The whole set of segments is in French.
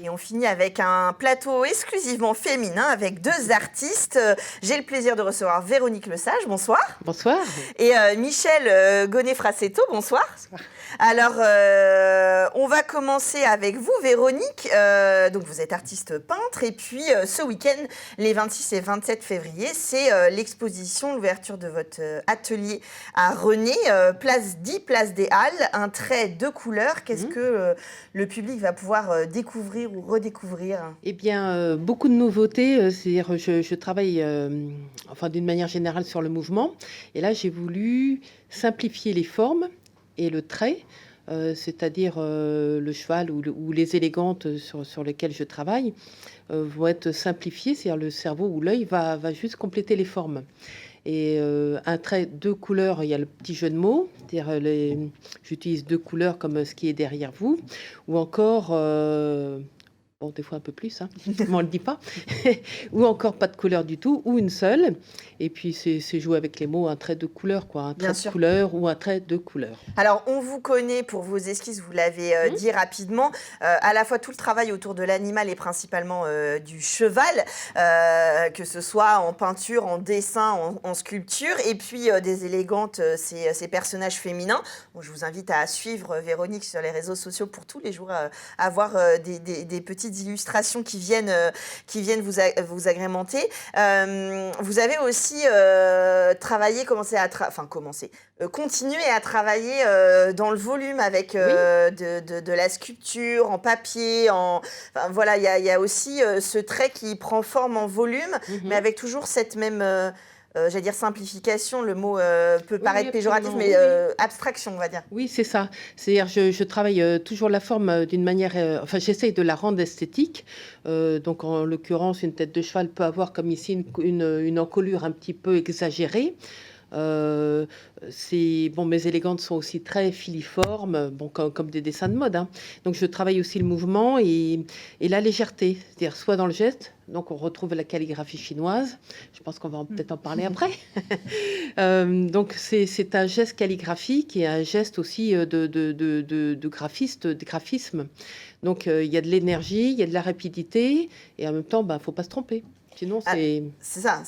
Et on finit avec un plateau exclusivement féminin avec deux artistes. J'ai le plaisir de recevoir Véronique Lesage, bonsoir. Bonsoir. Et Michel Gonnet-Frassetto, bonsoir. Bonsoir. Alors, on va commencer avec vous, Véronique. Donc, vous êtes artiste peintre. Et puis, ce week-end, les 26 et 27 février, c'est l'exposition, l'ouverture de votre atelier à René, place des Halles, un trait de couleur. Qu'est-ce que le public va pouvoir découvrir ou redécouvrir? Eh bien, beaucoup de nouveautés. C'est-à-dire, je travaille, d'une manière générale sur le mouvement. Et là, j'ai voulu simplifier les formes et le trait, c'est-à-dire le cheval ou les élégantes sur lesquelles je travaille vont être simplifiées. C'est-à-dire le cerveau ou l'œil va juste compléter les formes. Et un trait, deux couleurs, il y a le petit jeu de mots, c'est-à-dire j'utilise deux couleurs comme ce qui est derrière vous, ou encore, bon, des fois un peu plus, hein, mais on ne le dit pas, ou encore pas de couleur du tout, ou une seule. Et puis c'est jouer avec les mots, un trait de couleur, quoi, un trait de couleur ou un trait de couleur. Alors, on vous connaît pour vos esquisses, vous l'avez dit rapidement, à la fois tout le travail autour de l'animal et principalement du cheval, que ce soit en peinture, en dessin, en sculpture, et puis des élégantes, ces personnages féminins. Bon, je vous invite à suivre Véronique sur les réseaux sociaux pour tous les jours avoir des petites illustrations qui viennent vous agrémenter. Vous avez aussi continuer à travailler dans le volume avec de la sculpture en papier. Voilà, il y a aussi ce trait qui prend forme en volume, mais avec toujours cette même, j'allais dire simplification, le mot peut paraître péjoratif, mais abstraction, on va dire. Oui, c'est ça. C'est-à-dire, je travaille toujours la forme d'une manière... j'essaye de la rendre esthétique. Donc, en l'occurrence, une tête de cheval peut avoir, comme ici, une encolure un petit peu exagérée. Mes élégantes sont aussi très filiformes, comme des dessins de mode, hein. Donc je travaille aussi le mouvement et la légèreté, c'est-à-dire soit dans le geste, donc on retrouve la calligraphie chinoise, je pense qu'on va peut-être en parler après. Donc c'est un geste calligraphique et un geste aussi de graphisme. Donc il y a de l'énergie, il y a de la rapidité et en même temps, faut pas se tromper. Sinon, c'est ça,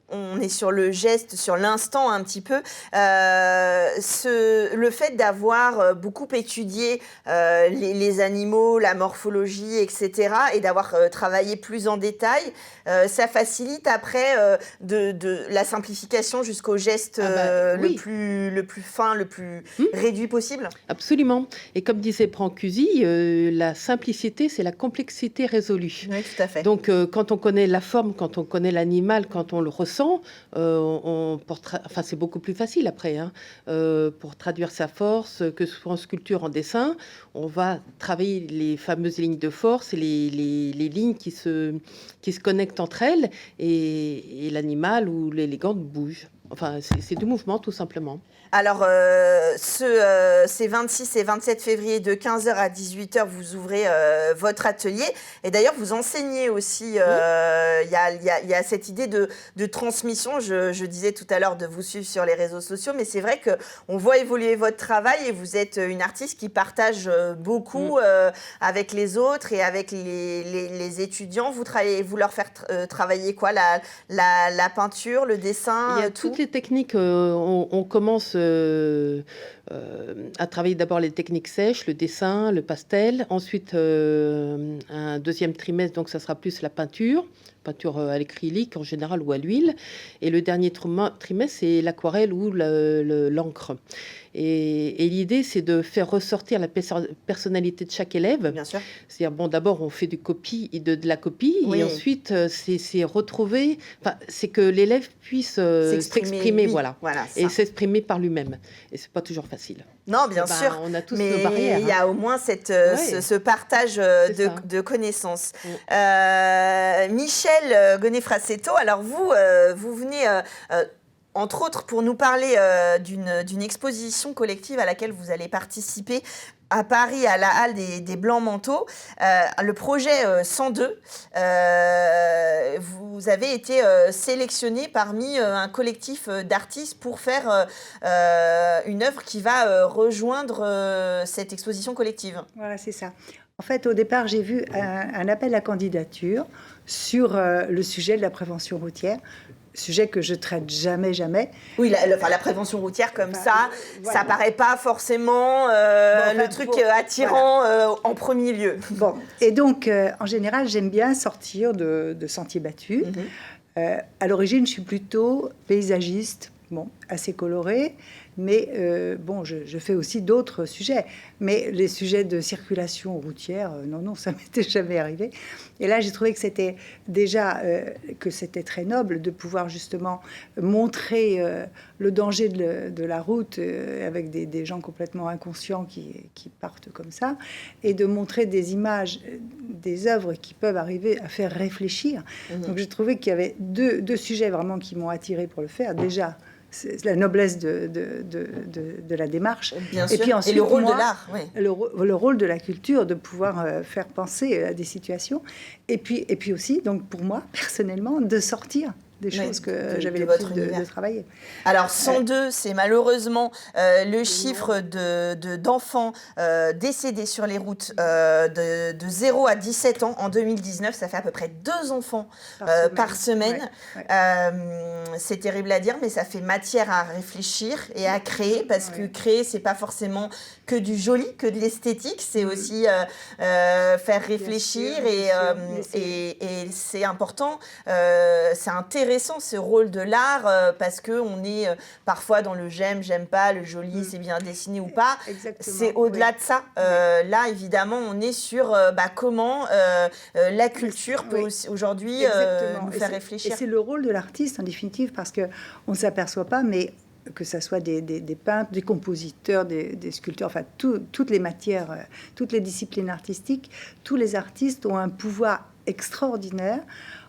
on est sur le geste, sur l'instant un petit peu. Le fait d'avoir beaucoup étudié les animaux, la morphologie, etc., et d'avoir travaillé plus en détail, ça facilite après de la simplification jusqu'au geste le plus fin, le plus réduit possible. Absolument. Et comme disait Brancusi, la simplicité, c'est la complexité résolue. Oui, tout à fait. Donc, quand on connaît la forme, quand on connaît l'animal, quand on le ressent, c'est beaucoup plus facile après, hein, pour traduire sa force, que ce soit en sculpture, en dessin, on va travailler les fameuses lignes de force, les lignes qui se connectent entre elles, et l'animal ou l'élégante bouge. Enfin, c'est du mouvement, tout simplement. Alors, ces 26 et 27 février, de 15h à 18h, vous ouvrez votre atelier. Et d'ailleurs, vous enseignez aussi. Il y a cette idée de transmission. Je disais tout à l'heure de vous suivre sur les réseaux sociaux, mais c'est vrai qu'on voit évoluer votre travail et vous êtes une artiste qui partage beaucoup avec les autres et avec les étudiants. Vous leur faites travailler quoi, la peinture, le dessin, il y a toutes les techniques. On commence à travailler d'abord les techniques sèches, le dessin, le pastel. Ensuite, un deuxième trimestre, donc ça sera plus la peinture à l'acrylique en général ou à l'huile. Et le dernier trimestre, c'est l'aquarelle ou l'encre. Et l'idée, c'est de faire ressortir la personnalité de chaque élève. Bien sûr. C'est-à-dire, d'abord, on fait de la copie, et ensuite, c'est retrouver... c'est que l'élève puisse s'exprimer, voilà et s'exprimer par lui-même. Et c'est pas toujours facile. Non, bien sûr. On a tous nos barrières. Il y a au moins ce partage de connaissances. Michel Gonnet-Frassetto, alors vous venez... entre autres, pour nous parler d'une exposition collective à laquelle vous allez participer à Paris, à la Halle des Blancs Manteaux, le projet 102, vous avez été sélectionné parmi un collectif d'artistes pour faire une œuvre qui va rejoindre cette exposition collective. Voilà, c'est ça. En fait, au départ, j'ai vu un appel à candidature sur le sujet de la prévention routière, sujet que je traite jamais. Oui, la prévention routière comme ça, voilà. ça paraît pas forcément le truc attirant en premier lieu. Bon, et donc, en général, j'aime bien sortir de sentiers battus. À l'origine, je suis plutôt paysagiste, assez colorée, mais je fais aussi d'autres sujets. Mais les sujets de circulation routière, non, ça m'était jamais arrivé. Et là, j'ai trouvé que c'était déjà que c'était très noble de pouvoir justement montrer le danger de la route avec des gens complètement inconscients qui partent comme ça, et de montrer des images, des œuvres qui peuvent arriver à faire réfléchir. Donc j'ai trouvé qu'il y avait deux sujets vraiment qui m'ont attirée pour le faire. Déjà, c'est la noblesse de la démarche. Bien sûr. Puis ensuite, et le rôle de l'art. Oui. Le rôle de la culture, de pouvoir faire penser à des situations. Et puis aussi, donc pour moi, personnellement, de sortir des choses que j'avais l'habitude de travailler. Alors, 102, c'est malheureusement le chiffre d'enfants décédés sur les routes de 0 à 17 ans en 2019. Ça fait à peu près 2 enfants par semaine. C'est terrible à dire, mais ça fait matière à réfléchir et à créer, parce que créer, c'est pas forcément que du joli, que de l'esthétique, c'est aussi faire réfléchir, et c'est important, c'est intéressant ce rôle de l'art, parce qu'on est parfois dans le j'aime pas, le joli, c'est bien dessiné ou pas. C'est au-delà de ça. Là, évidemment, on est sur comment la culture peut aujourd'hui nous faire réfléchir. Et c'est le rôle de l'artiste, en définitive, parce qu'on ne s'aperçoit pas, mais que ce soit des peintres, des compositeurs, des sculpteurs, enfin toutes les matières, toutes les disciplines artistiques, tous les artistes ont un pouvoir extraordinaire.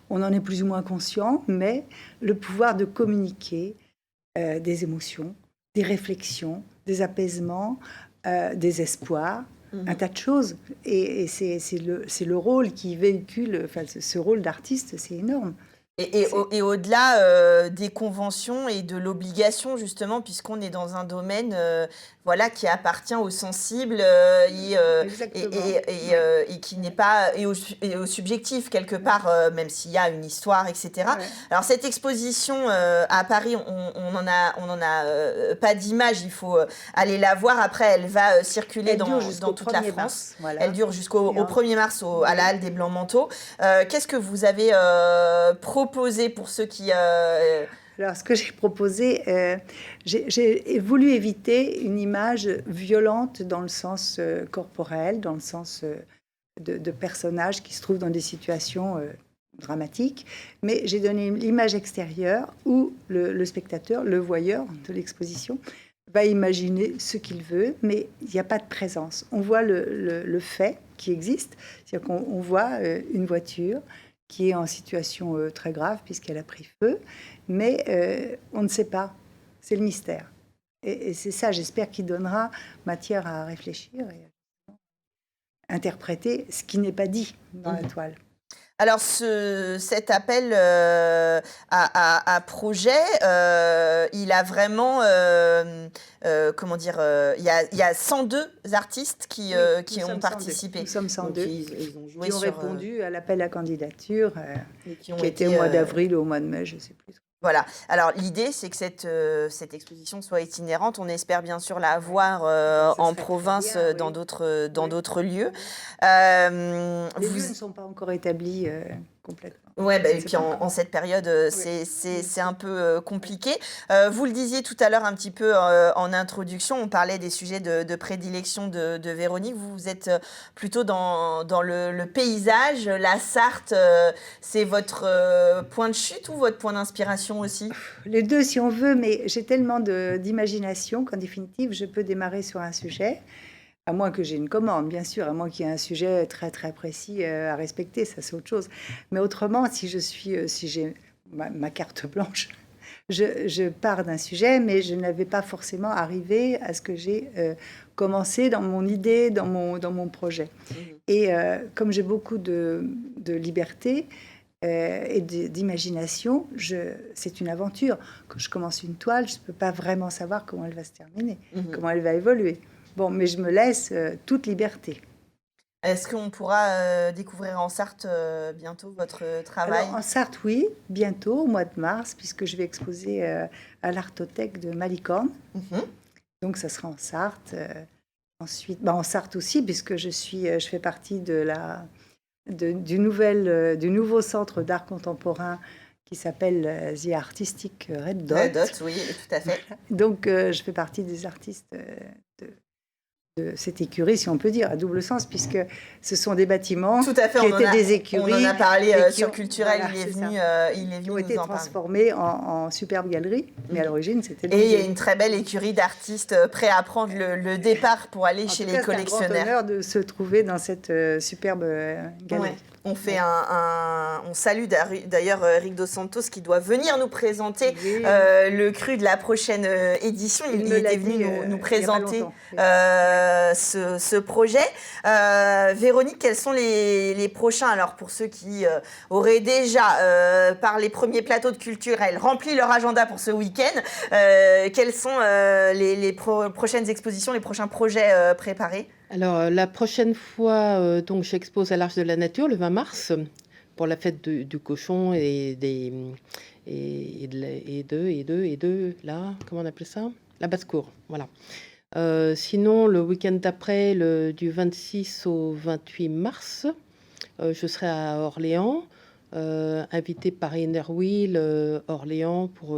On en est plus ou moins conscient, mais le pouvoir de communiquer des émotions, des réflexions, des apaisements, des espoirs, un tas de choses. Et c'est le rôle qui véhicule, ce rôle d'artiste, c'est énorme. Et au-delà des conventions et de l'obligation, justement, puisqu'on est dans un domaine qui appartient aux sensibles et qui n'est pas et au subjectif quelque part, même s'il y a une histoire, etc. Alors cette exposition à Paris, on en a pas d'image, il faut aller la voir. Après, elle va circuler dans toute la France. Elle dure jusqu'au 1er mars à la Halle des Blancs Manteaux. Qu'est-ce que vous avez proposé pour ceux qui... Alors, ce que j'ai proposé, j'ai voulu éviter une image violente dans le sens corporel, dans le sens de personnages qui se trouvent dans des situations dramatiques, mais j'ai donné l'image extérieure où le spectateur, le voyeur de l'exposition, va imaginer ce qu'il veut, mais il n'y a pas de présence. On voit le fait qui existe, c'est-à-dire qu'on voit une voiture qui est en situation très grave puisqu'elle a pris feu, mais on ne sait pas. C'est le mystère. Et c'est ça, j'espère, qui donnera matière à réfléchir et à interpréter ce qui n'est pas dit dans la toile. Alors, cet appel à projet, il a vraiment, il y a 102 artistes qui ont participé. Nous sommes 102 qui ont répondu à l'appel à candidature, qui était au mois d'avril ou au mois de mai, je ne sais plus. Voilà. Alors, l'idée, c'est que cette exposition soit itinérante. On espère bien sûr la voir en province, dans d'autres lieux. Les lieux ne sont pas encore établis complètement. Ouais, et puis en cette période, c'est un peu compliqué. Vous le disiez tout à l'heure un petit peu en introduction, on parlait des sujets de prédilection de Véronique. Vous êtes plutôt dans le paysage, la Sarthe, c'est votre point de chute ou votre point d'inspiration aussi ? Les deux, si on veut, mais j'ai tellement d'imagination qu'en définitive, je peux démarrer sur un sujet. À moins que j'ai une commande, bien sûr, à moins qu'il y ait un sujet très, très précis à respecter, ça c'est autre chose. Mais autrement, si j'ai ma carte blanche, je pars d'un sujet, mais je n'avais pas forcément arrivé à ce que j'ai commencé dans mon idée, dans mon projet. Et comme j'ai beaucoup de liberté et d'imagination, c'est une aventure. Quand je commence une toile, je ne peux pas vraiment savoir comment elle va se terminer, comment elle va évoluer. Bon, mais je me laisse toute liberté. Est-ce qu'on pourra découvrir en Sarthe bientôt votre travail? Alors, en Sarthe, oui, bientôt, au mois de mars, puisque je vais exposer à l'Artothèque de Malicorne. Donc, ça sera en Sarthe. Ensuite, en Sarthe aussi, puisque je fais partie du nouveau centre d'art contemporain qui s'appelle The Artistic Red Dot. Red Dot, oui, tout à fait. Donc, je fais partie des artistes de cette écurie, si on peut dire, à double sens, puisque ce sont des bâtiments tout à fait, qui étaient des écuries. On en a parlé sur ont, Culturel, voilà, il est venu qui ont nous été en parler. transformés en superbes galeries, mais à l'origine, c'était... Et il y a une très belle écurie d'artistes prêts à prendre le départ pour aller chez les collectionneurs. C'est un grand honneur de se trouver dans cette superbe galerie. Ouais. On fait on salue d'ailleurs Rick Dos Santos qui doit venir nous présenter le cru de la prochaine édition. Il était venu nous présenter ce projet. Véronique, quels sont les prochains? Alors pour ceux qui auraient déjà, par les premiers plateaux de Culturel, rempli leur agenda pour ce week-end, quelles sont les prochaines expositions, les prochains projets préparés? Alors, la prochaine fois, donc, j'expose à l'Arche de la Nature, le 20 mars, pour la fête du cochon là, comment on appelle ça? La basse-cour, voilà. Sinon, le week-end d'après, du 26 au 28 mars, je serai à Orléans, invitée par Innerwheel Orléans pour...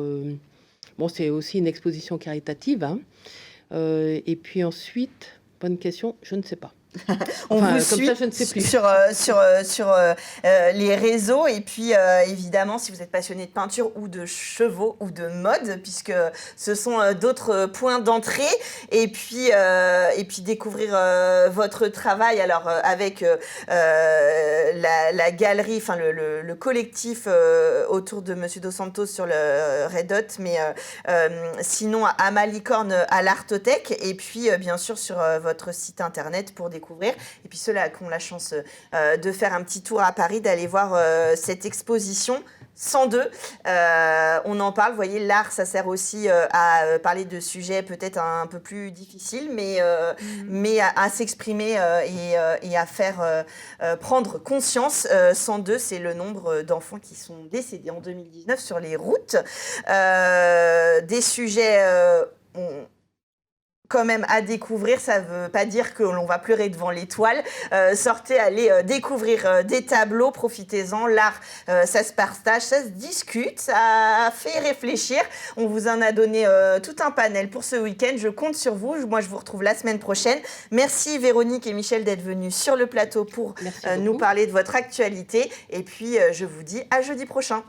c'est aussi une exposition caritative, hein. Et puis ensuite... Bonne question, je ne sais pas. On vous comme suit ça, je ne sais plus. sur les réseaux et puis évidemment si vous êtes passionné de peinture ou de chevaux ou de mode puisque ce sont d'autres points d'entrée et puis découvrir votre travail alors avec la galerie, enfin le collectif autour de Monsieur Dos Santos sur le Red Dot, mais sinon à Malicorne à l'Artothèque et puis bien sûr sur votre site internet pour découvrir. Et puis ceux-là qui ont la chance de faire un petit tour à Paris, d'aller voir cette exposition 102. On en parle, vous voyez, l'art, ça sert aussi à parler de sujets peut-être un peu plus difficiles, mais à s'exprimer et à faire prendre conscience. 102, c'est le nombre d'enfants qui sont décédés en 2019 sur les routes. Des sujets... quand même à découvrir, ça veut pas dire que l'on va pleurer devant l'étoile. Sortez, allez découvrir des tableaux, profitez-en. L'art, ça se partage, ça se discute, ça fait réfléchir. On vous en a donné tout un panel pour ce week-end. Je compte sur vous. Moi, je vous retrouve la semaine prochaine. Merci Véronique et Michel d'être venus sur le plateau pour nous parler de votre actualité. Et puis, je vous dis à jeudi prochain.